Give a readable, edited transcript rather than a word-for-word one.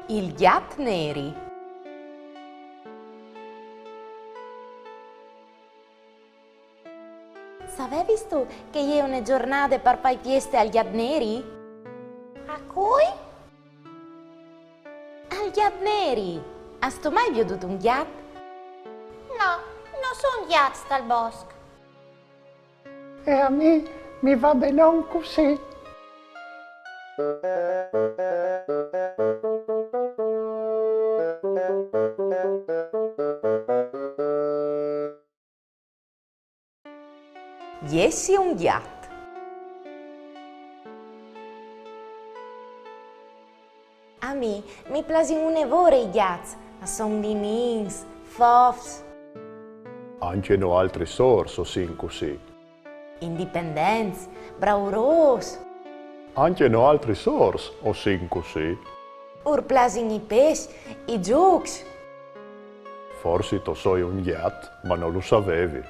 Il gjat neri. Sapevi tu che c'è una giornata per fare feste al gjat neri? A cui? Al gjat neri! Hai mai veduto un gjat? No, non sono gjats dal bosco. E a me mi va bene così. Jessi è un gjat. A me mi piacciono un'evore i gjats, ma sono dinins, fofs, Anche no altri sorsi sin così. indipendenti, brauros, Anche no altri sorsi o sin così. ur piacciono i pesci, i giochi. Forse tu sei un gjat, ma non lo sapevi.